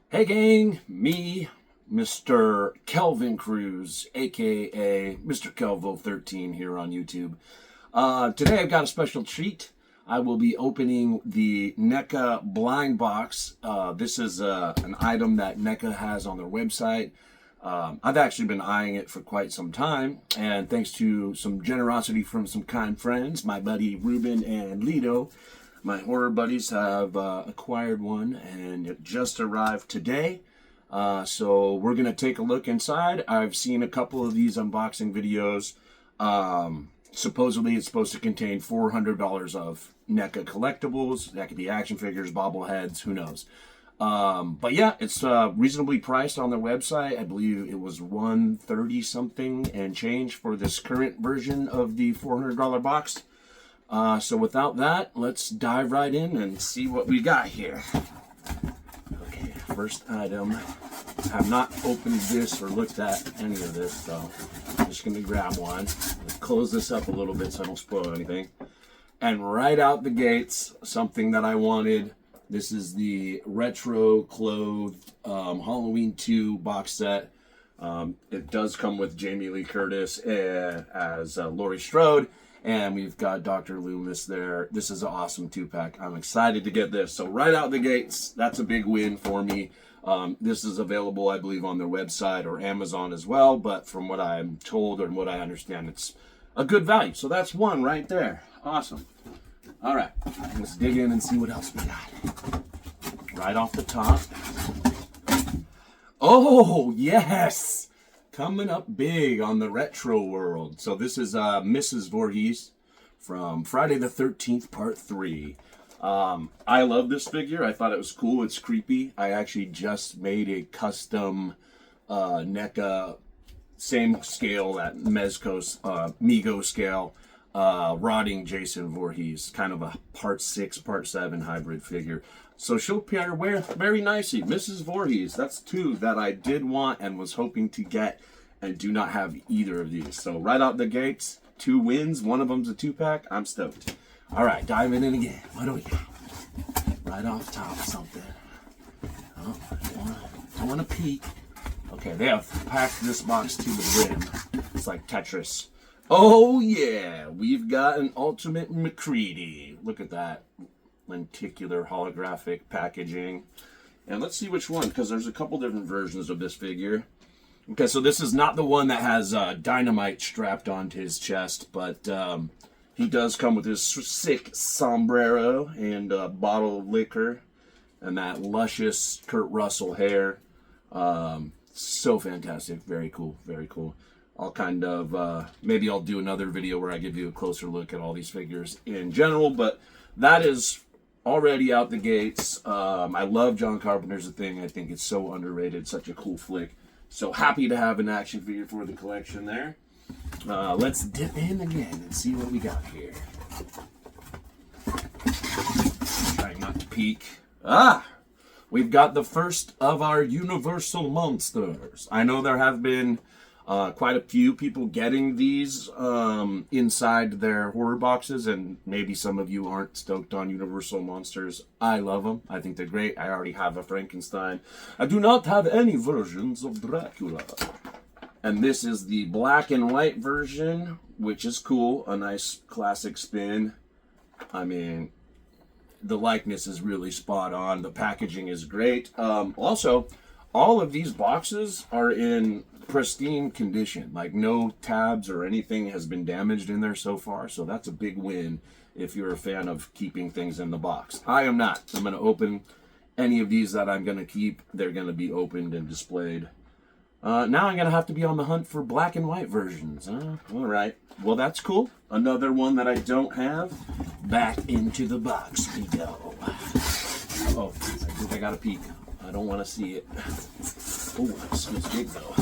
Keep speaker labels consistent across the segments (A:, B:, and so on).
A: Hey gang, me, Mr. Kelvin Cruz, aka Mr. Kelvo13 here on YouTube. Today I've got a special treat. I will be opening the NECA blind box. This is an item that NECA has on their website. I've actually been eyeing it for quite some time, and thanks to some generosity from some kind friends, my buddy Ruben and Lido, my horror buddies have acquired one, and it just arrived today. So we're going to take a look inside. I've seen a couple of these unboxing videos. Supposedly it's supposed to contain $400 of NECA collectibles. That could be action figures, bobbleheads, who knows. But yeah, it's reasonably priced on their website. I believe it was $130 something and change for this current version of the $400 box. So without that, let's dive right in and see what we got here. Okay, first item. I've not opened this or looked at any of this, so I'm just going to grab one. Let's close this up a little bit so I don't spoil anything. And right out the gates, something that I wanted. This is the retro clothed Halloween 2 box set. It does come with Jamie Lee Curtis as Laurie Strode. And we've got Dr. Loomis there. This is an awesome 2-pack. I'm excited to get this. So right out the gates, that's a big win for me. This is available, I believe, on their website or Amazon as well. But from what I'm told and what I understand, it's a good value. So that's one right there. Awesome. All right. Let's dig in and see what else we got. Right off the top. Oh, yes. Coming up big on the retro world. So this is Mrs. Voorhees from Friday the 13th Part 3. I love this figure. I thought it was cool. It's creepy. I actually just made a custom NECA, same scale, that Mego scale, rotting Jason Voorhees. Kind of a Part 6, Part 7 hybrid figure. So she'll pair very nicely. Mrs. Voorhees, that's two that I did want and was hoping to get and do not have either of these. So right out the gates, 2 wins. One of them's a 2-pack. I'm stoked. All right, diving in again. What do we got? Right off top, something. Oh, I want to peek. Okay, they have packed this box to the rim. It's like Tetris. Oh, yeah. We've got an Ultimate MacReady. Look at that. Lenticular holographic packaging. And let's see which one, because there's a couple different versions of this figure. Okay, so this is not the one that has dynamite strapped onto his chest, but he does come with his sick sombrero and a bottle of liquor and that luscious Kurt Russell hair. So fantastic. Very cool. Very cool. I'll kind of, maybe I'll do another video where I give you a closer look at all these figures in general, but that is already out the gates. I love John Carpenter's Thing. I think it's so underrated. Such a cool flick. So happy to have an action figure for the collection there. Let's dip in again and see what we got here. Trying not to peek. We've got the first of our Universal Monsters. I know there have been quite a few people getting these inside their horror boxes, and maybe some of you aren't stoked on Universal Monsters. I love them. I think they're great. I already have a Frankenstein. I do not have any versions of Dracula. And this is the black and white version, which is cool. A nice classic spin. I mean, the likeness is really spot on. The packaging is great. Also, all of these boxes are in pristine condition. Like no tabs or anything has been damaged in there so far. So that's a big win if you're a fan of keeping things in the box. I am not. I'm going to open any of these that I'm going to keep. They're going to be opened and displayed. Now I'm going to have to be on the hunt for black and white versions. All right. Well, that's cool. Another one that I don't have. Back into the box we go. Oh, I think I got a peek. I don't want to see it. Oh, it's big though.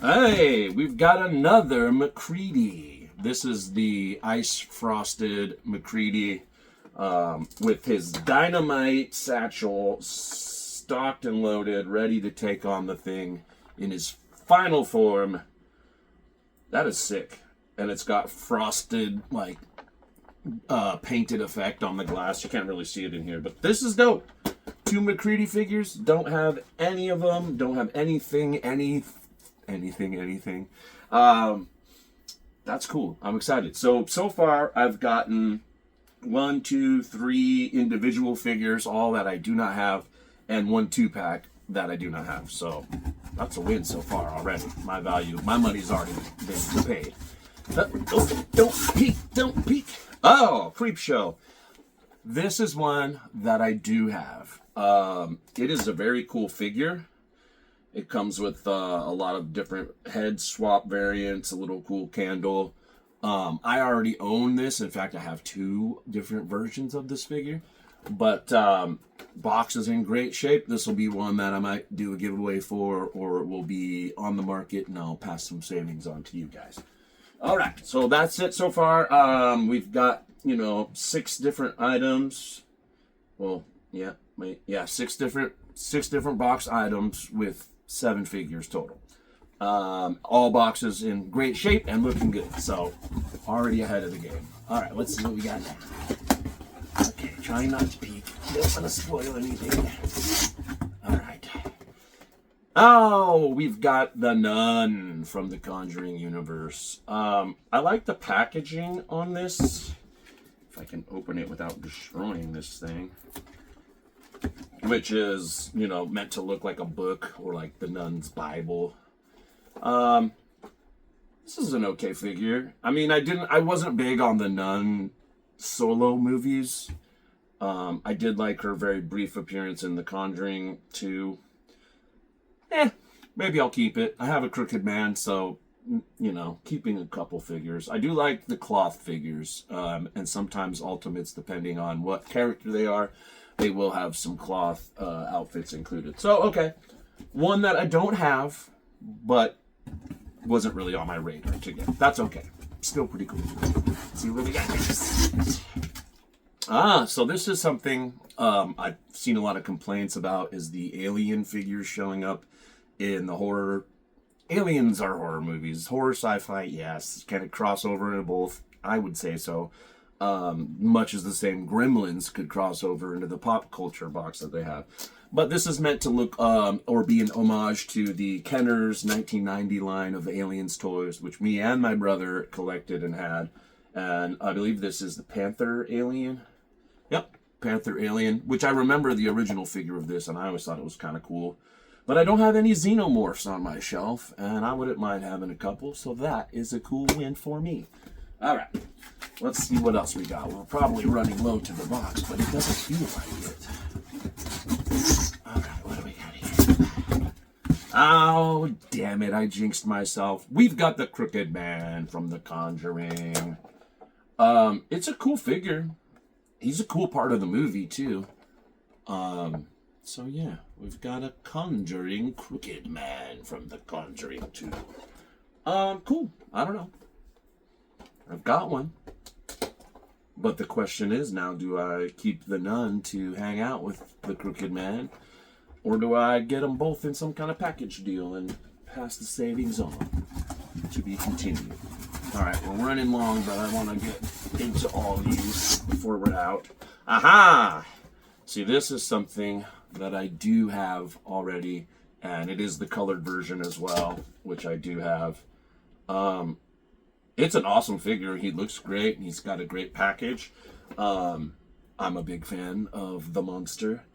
A: Hey, we've got another MacReady. This is the ice frosted MacReady with his dynamite satchel stocked and loaded, ready to take on the thing in his final form. That is sick. And it's got frosted, like, painted effect on the glass. You can't really see it in here, but this is dope. 2 MacReady figures. Don't have any of them. Don't have anything. That's cool. I'm excited. So far I've gotten 1, 2, 3 individual figures, all that I do not have, and 1 2-pack that I do not have. So that's a win so far already. My money's already been paid. Don't peek. Oh, Creepshow. This is one that I do have. It is a very cool figure. It comes with a lot of different head swap variants, a little cool candle. I already own this. In fact, I have 2 different versions of this figure. But box is in great shape. This will be one that I might do a giveaway for, or it will be on the market, and I'll pass some savings on to you guys. All right, so that's it so far. We've got, 6 different items. Well, yeah, 6 different box items with 7 figures total. All boxes in great shape and looking good. So already ahead of the game. All right, let's see what we got now. Okay, trying not to peek. Don't want to spoil anything. All right. Oh, we've got the Nun from the Conjuring universe. I like the packaging on this. If I can open it without destroying this thing. Which is, meant to look like a book or like the Nun's Bible. This is an okay figure. I mean, I wasn't big on the Nun solo movies. I did like her very brief appearance in The Conjuring 2. Maybe I'll keep it. I have a Crooked Man, so, keeping a couple figures. I do like the cloth figures, and sometimes Ultimates, depending on what character they are, they will have some cloth outfits included. So, okay. One that I don't have, but wasn't really on my radar to get. That's okay. Still pretty cool. Let's see what we got next. So this is something I've seen a lot of complaints about, is the Alien figures showing up in the horror. Aliens are horror movies. Horror, sci-fi, yes. Can it cross over into both? I would say so. Much as the same Gremlins could cross over into the pop culture box that they have. But this is meant to look, or be an homage to the Kenner's 1990 line of Aliens toys, which me and my brother collected and had. And I believe this is the Panther Alien. Yep, Panther Alien, which I remember the original figure of this, and I always thought it was kind of cool. But I don't have any xenomorphs on my shelf, and I wouldn't mind having a couple, so that is a cool win for me. All right, let's see what else we got. We're probably running low to the box, but it doesn't feel like it. All right, what do we got here? Oh, damn it, I jinxed myself. We've got the Crooked Man from The Conjuring. It's a cool figure. He's a cool part of the movie, too. So yeah, we've got a Conjuring Crooked Man from The Conjuring 2. Cool. I don't know. I've got one. But the question is now, do I keep the Nun to hang out with the Crooked Man? Or do I get them both in some kind of package deal and pass the savings on? To be continued. Alright, we're running long, but I want to get into all these before we're out. Aha! See, this is something that I do have already, and it is the colored version as well, which I do have. It's an awesome figure. He looks great, and he's got a great package. I'm a big fan of the monster,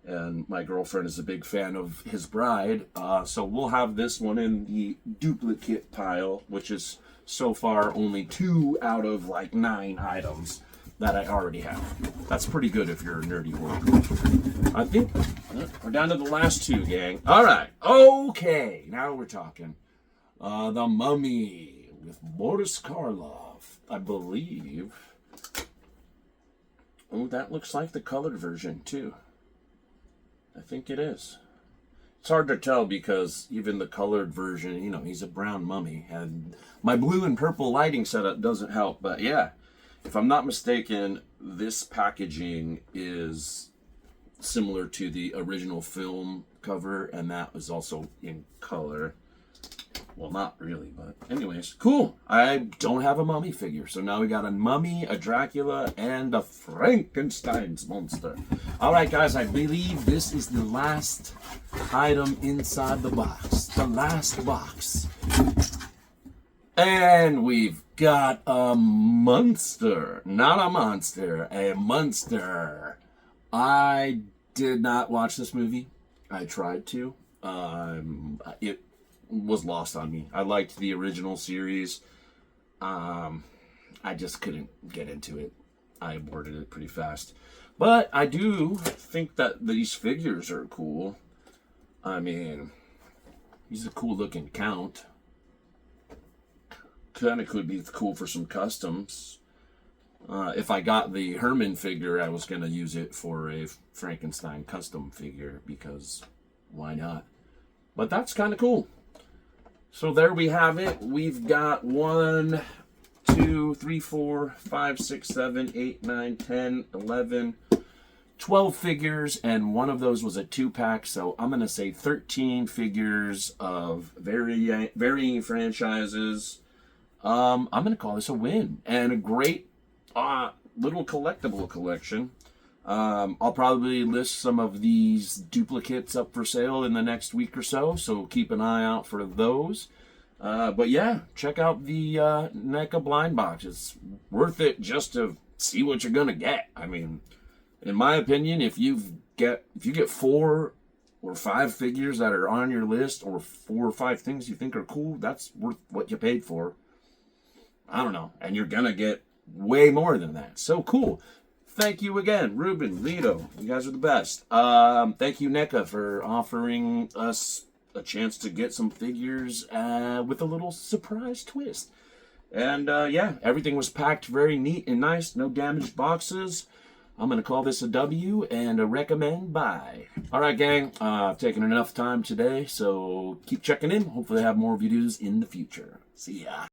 A: and my girlfriend is a big fan of his bride. So we'll have this one in the duplicate pile, which is so far only 2 out of like 9 items that I already have. That's pretty good if you're a nerdy horror. I think we're down to the last 2, gang. All right. Okay. Now we're talking. The Mummy with Boris Karloff, I believe. Oh, that looks like the colored version, too. I think it is. It's hard to tell because even the colored version, he's a brown mummy. And my blue and purple lighting setup doesn't help. But yeah, if I'm not mistaken, this packaging is similar to the original film cover. And that was also in color. Well, not really, but anyways, cool. I don't have a mummy figure, so now we got a mummy, a Dracula, and a Frankenstein's monster. All right, guys, I believe this is the last item inside the box. The last box. And we've got a monster. Not a monster, a monster. I did not watch this movie. I tried to. It was lost on me. I liked the original series. I just couldn't get into it. I aborted it pretty fast. But I do think that these figures are cool. I mean, he's a cool looking count. Kind of could be cool for some customs. If I got the Herman figure, I was going to use it for a Frankenstein custom figure because why not? But that's kind of cool. So there we have it. We've got 1, 2, 3, 4, 5, 6, 7, 8, 9, 10, 11, 12 figures, and one of those was a 2-pack. So I'm going to say 13 figures of varying franchises. I'm going to call this a win and a great little collectible collection. I'll probably list some of these duplicates up for sale in the next week or so, so keep an eye out for those. But yeah, check out the NECA blind box. It's worth it just to see what you're gonna get. I mean, in my opinion, if you get 4 or 5 figures that are on your list, or 4 or 5 things you think are cool, that's worth what you paid for. I don't know, and you're gonna get way more than that. So cool. Thank you again, Ruben, Lito. You guys are the best. Thank you, NECA, for offering us a chance to get some figures with a little surprise twist. And yeah, everything was packed very neat and nice. No damaged boxes. I'm going to call this a W and a recommend buy. All right, gang. I've taken enough time today, so keep checking in. Hopefully I have more videos in the future. See ya.